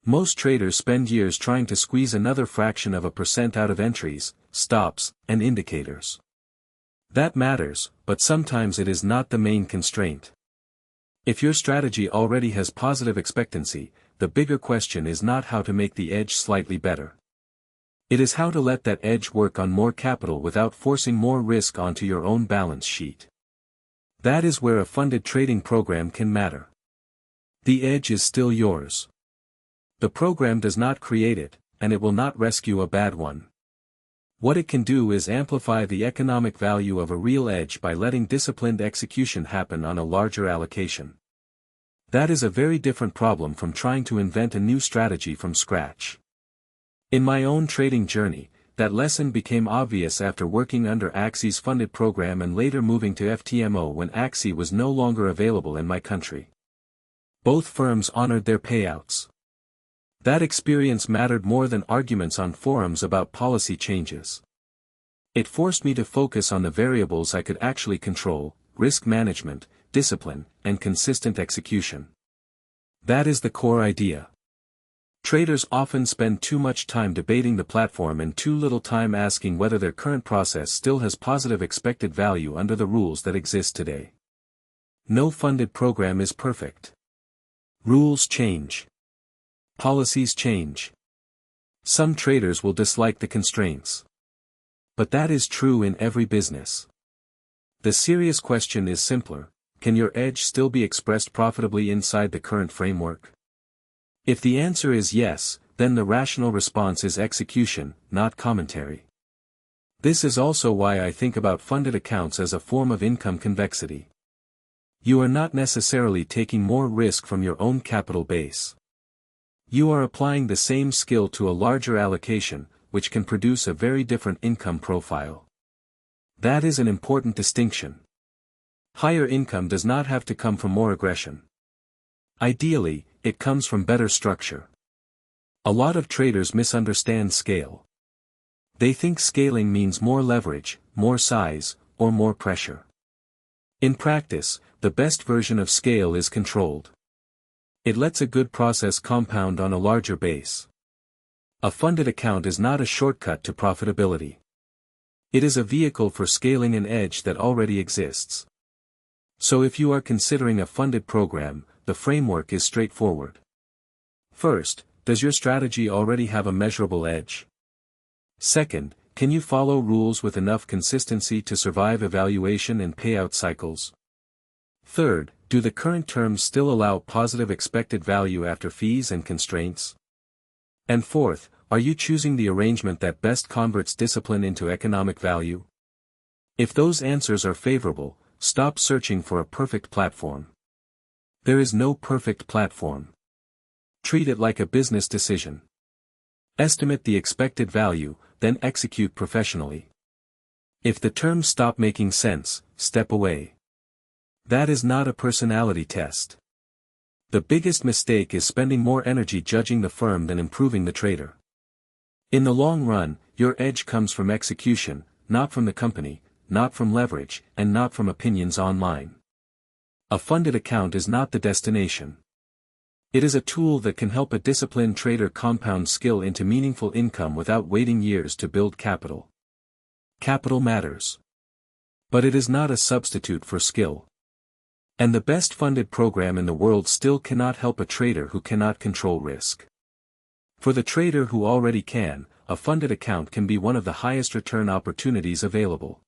Most traders spend years trying to squeeze another fraction of a percent out of entries, stops, and indicators. That matters, but sometimes it is not the main constraint. If your strategy already has positive expectancy, the bigger question is not how to make the edge slightly better. It is how to let that edge work on more capital without forcing more risk onto your own balance sheet. That is where a funded trading program can matter. The edge is still yours. The program does not create it, and it will not rescue a bad one. What it can do is amplify the economic value of a real edge by letting disciplined execution happen on a larger allocation. That is a very different problem from trying to invent a new strategy from scratch. In my own trading journey, that lesson became obvious after working under Axie's funded program and later moving to FTMO when Axie was no longer available in my country. Both firms honored their payouts. That experience mattered more than arguments on forums about policy changes. It forced me to focus on the variables I could actually control: risk management, discipline, and consistent execution. That is the core idea. Traders often spend too much time debating the platform and too little time asking whether their current process still has positive expected value under the rules that exist today. No funded program is perfect. Rules change. Policies change. Some traders will dislike the constraints. But that is true in every business. The serious question is simpler: can your edge still be expressed profitably inside the current framework? If the answer is yes, then the rational response is execution, not commentary. This is also why I think about funded accounts as a form of income convexity. You are not necessarily taking more risk from your own capital base. You are applying the same skill to a larger allocation, which can produce a very different income profile. That is an important distinction. Higher income does not have to come from more aggression. Ideally, it comes from better structure. A lot of traders misunderstand scale. They think scaling means more leverage, more size, or more pressure. In practice, the best version of scale is controlled. It lets a good process compound on a larger base. A funded account is not a shortcut to profitability. It is a vehicle for scaling an edge that already exists. So if you are considering a funded program, the framework is straightforward. First, does your strategy already have a measurable edge? Second, can you follow rules with enough consistency to survive evaluation and payout cycles? Third, do the current terms still allow positive expected value after fees and constraints? And fourth, are you choosing the arrangement that best converts discipline into economic value? If those answers are favorable, stop searching for a perfect platform. There is no perfect platform. Treat it like a business decision. Estimate the expected value, then execute professionally. If the terms stop making sense, step away. That is not a personality test. The biggest mistake is spending more energy judging the firm than improving the trader. In the long run, your edge comes from execution, not from the company, not from leverage, and not from opinions online. A funded account is not the destination. It is a tool that can help a disciplined trader compound skill into meaningful income without waiting years to build capital. Capital matters. But it is not a substitute for skill. And the best funded program in the world still cannot help a trader who cannot control risk. For the trader who already can, a funded account can be one of the highest return opportunities available.